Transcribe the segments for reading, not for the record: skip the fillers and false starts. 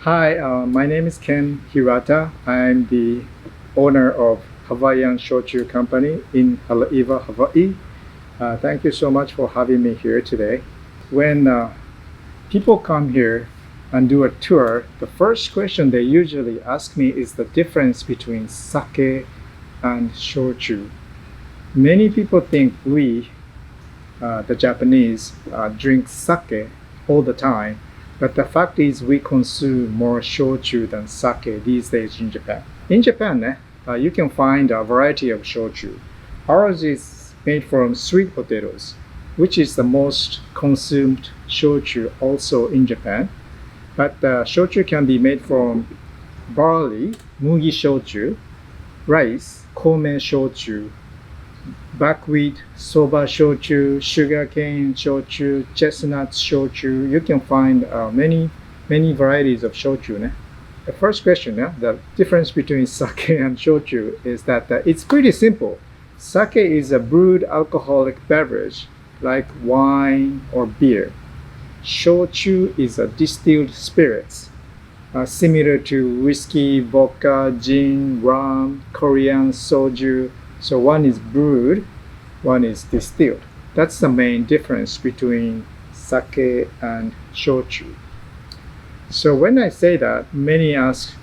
Hi, my name is Ken Hirata. I'm the owner of Hawaiian Shochu Company in Haleiwa, Hawaii. Thank you so much for having me here today. When people come here and do a tour, the first question they usually ask me is the difference between sake and shochu. Many people think we, the Japanese, drink sake all the time, but the fact is we consume more shochu than sake these days in Japan. In Japan, you can find a variety of shochu. Ours is made from sweet potatoes, which is the most consumed shochu also in Japan. But shochu can be made from barley, mugi shochu, rice, kome shochu, buckwheat, soba shochu, sugarcane shochu, chestnut shochu. You can find many varieties of shochu. The first question, the difference between sake and shochu is that it's pretty simple. Sake is a brewed alcoholic beverage like wine or beer. Shochu is a distilled spirits, similar to whiskey, vodka, gin, rum, Korean soju. So one is brewed, one is distilled. That's the main difference between sake and shochu. So when I say that, many ask,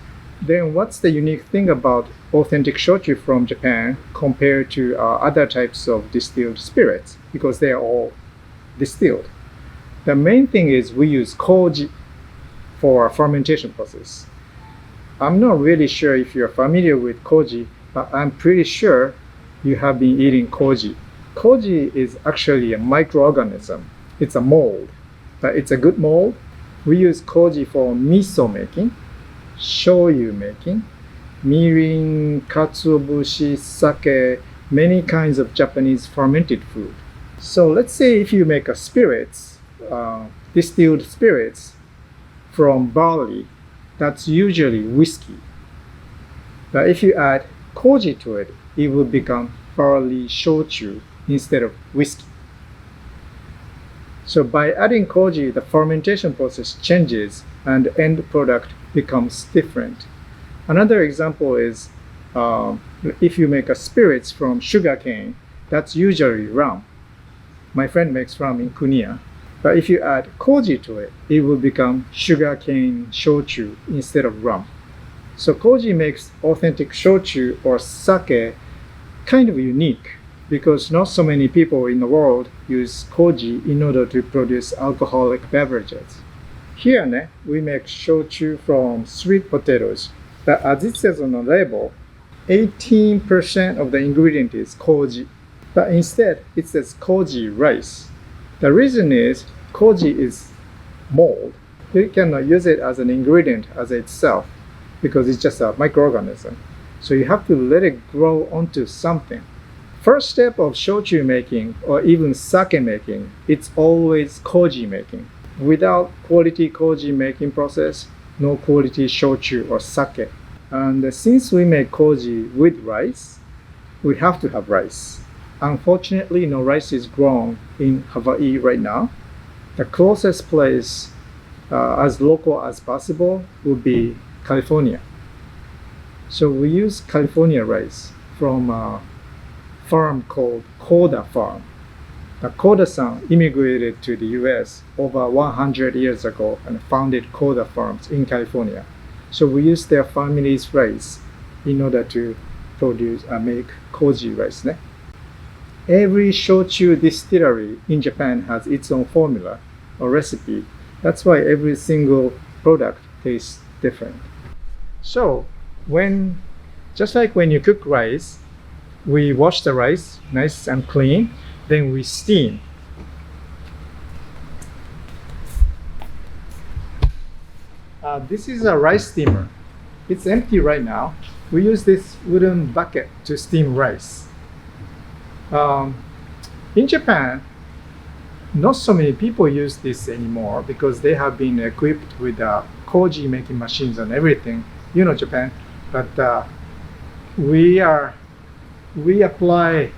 then what's the unique thing about authentic shochu from Japan compared to other types of distilled spirits? Because they are all distilled. The main thing is we use koji for a fermentation process. I'm not really sure if you're familiar with koji, but I'm pretty sure you have been eating koji. Koji is actually a microorganism. It's a mold, but it's a good mold. We use koji for miso making, shoyu making, mirin, katsuobushi, sake, many kinds of Japanese fermented food. So let's say if you make a spirits, distilled spirits from barley, that's usually whiskey. But if you add koji to it, it will become barley shochu instead of whiskey. So by adding koji, the fermentation process changes and the end product becomes different. Another example is if you make a spirits from sugarcane, that's usually rum. My friend makes rum in Kuniya. But if you add koji to it, it will become sugarcane shochu instead of rum. So koji makes authentic shochu or sake kind of unique because not so many people in the world use koji in order to produce alcoholic beverages. Here, we make shochu from sweet potatoes, but as it says on the label, 18% of the ingredient is koji, but instead it says koji rice. The reason is koji is mold. You cannot use it as an ingredient as itself because it's just a microorganism. So you have to let it grow onto something. First step of shochu making or even sake making, it's always koji making. Without quality koji making process, no quality shochu or sake. And since we make koji with rice, we have to have rice. Unfortunately, no rice is grown in Hawaii right now. The closest place as local as possible would be California. So we use California rice from a farm called Koda Farm. The Koda-san immigrated to the US over 100 years ago and founded Koda Farms in California. So we use their family's rice in order to produce and make koji rice. Every shochu distillery in Japan has its own formula or recipe. That's why every single product tastes different. So just like when you cook rice, we wash the rice nice and clean, then we steam. This is a rice steamer. It's empty right now. We use this wooden bucket to steam rice. In Japan, not so many people use this anymore because they have been equipped with koji making machines and everything. You know Japan, but we apply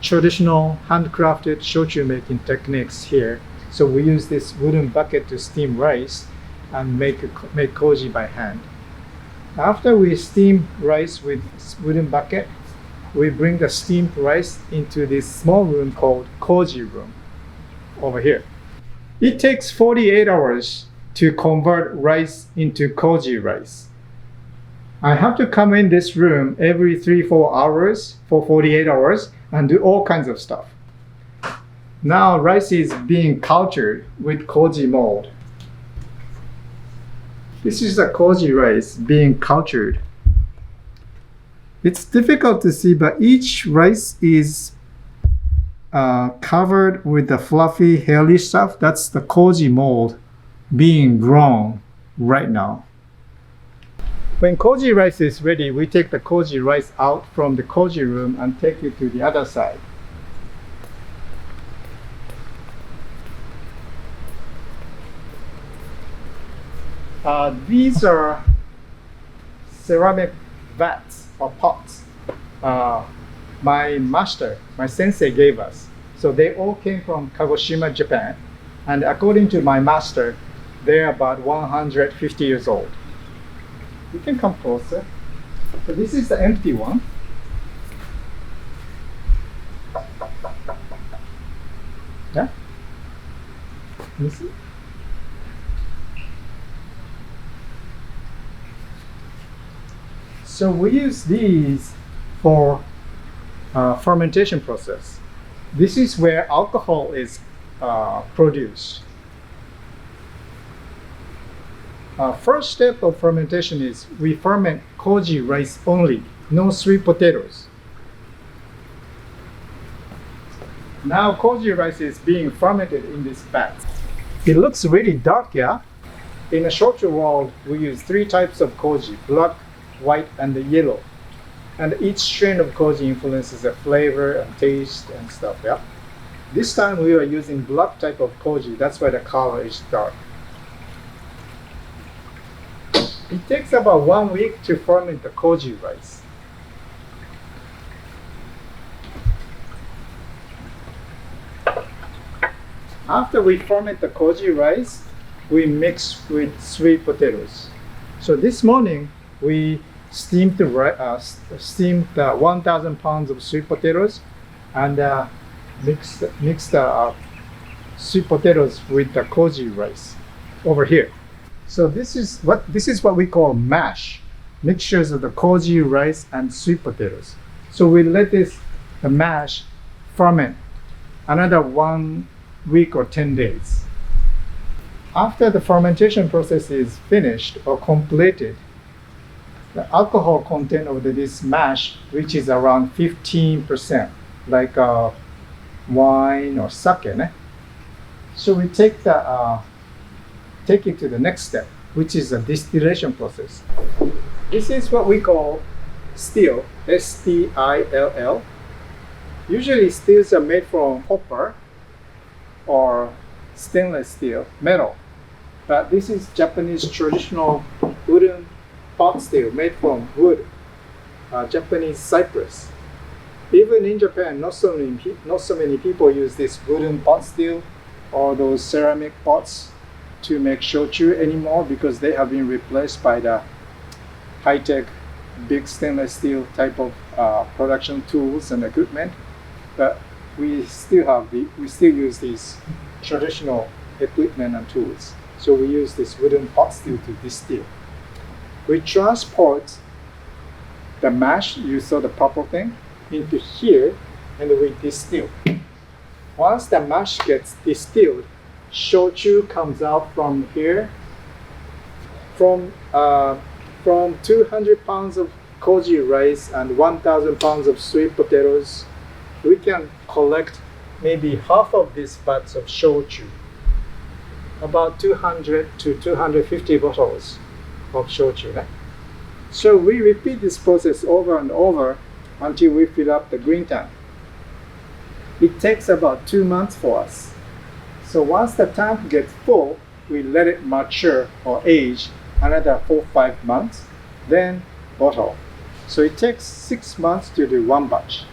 traditional handcrafted shochu making techniques here. So we use this wooden bucket to steam rice, and make koji by hand. After we steam rice with wooden bucket, we bring the steamed rice into this small room called Koji Room over here. It takes 48 hours to convert rice into koji rice. I have to come in this room every 3-4 hours for 48 hours and do all kinds of stuff. Now rice is being cultured with koji mold. This is the koji rice being cultured. It's difficult to see, but each rice is covered with the fluffy, hairy stuff. That's the koji mold being grown right now. When koji rice is ready, we take the koji rice out from the koji room and take it to the other side. These are ceramic vats or pots my master, my sensei gave us. So they all came from Kagoshima, Japan. And according to my master, they're about 150 years old. You can come closer. So this is the empty one. Yeah? Can you see? So we use these for fermentation process. This is where alcohol is produced. First step of fermentation is we ferment koji rice only, no sweet potatoes. Now koji rice is being fermented in this vat. It looks really dark, yeah? In the shochu world, we use 3 types of koji, black, white, and the yellow. And each strain of koji influences the flavor and taste and stuff, yeah? This time we are using black type of koji, that's why the color is dark. It takes about 1 week to ferment the koji rice. After we ferment the koji rice, we mix with sweet potatoes. So this morning, we steamed the 1,000 pounds of sweet potatoes and mix the sweet potatoes with the koji rice over here. So this is what we call mash, mixtures of the koji rice and sweet potatoes. So we let the mash ferment another 1 week or 10 days. After the fermentation process is finished or completed, the alcohol content of this mash reaches around 15%, like wine or sake. So we take it to the next step, which is the distillation process. This is what we call still, S-T-I-L-L. Usually stills are made from copper or stainless steel, metal. But this is Japanese traditional wooden pot still made from wood, Japanese cypress. Even in Japan, not so many people use this wooden pot still or those ceramic pots to make shochu anymore because they have been replaced by the high-tech big stainless steel type of production tools and equipment. But we still use these traditional equipment and tools. So we use this wooden pot still to distill. We transport the mash, you saw the purple thing, into here and we distill. Once the mash gets distilled, shochu comes out from here. From 200 pounds of koji rice and 1,000 pounds of sweet potatoes, we can collect maybe half of these vats of shochu, about 200 to 250 bottles of shochu. So we repeat this process over and over until we fill up the green tank. It takes about 2 months for us. So once the tank gets full, we let it mature or age another 4-5 months, then bottle. So it takes 6 months to do 1 batch.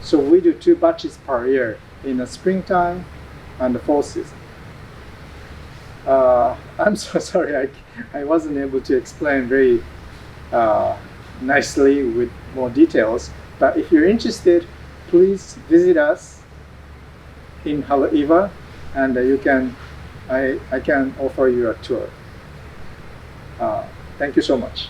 So we do 2 batches per year in the springtime and the fall season. I'm so sorry, I wasn't able to explain very nicely with more details. But if you're interested, please visit us in Haleiwa, and I can offer you a tour. Thank you so much.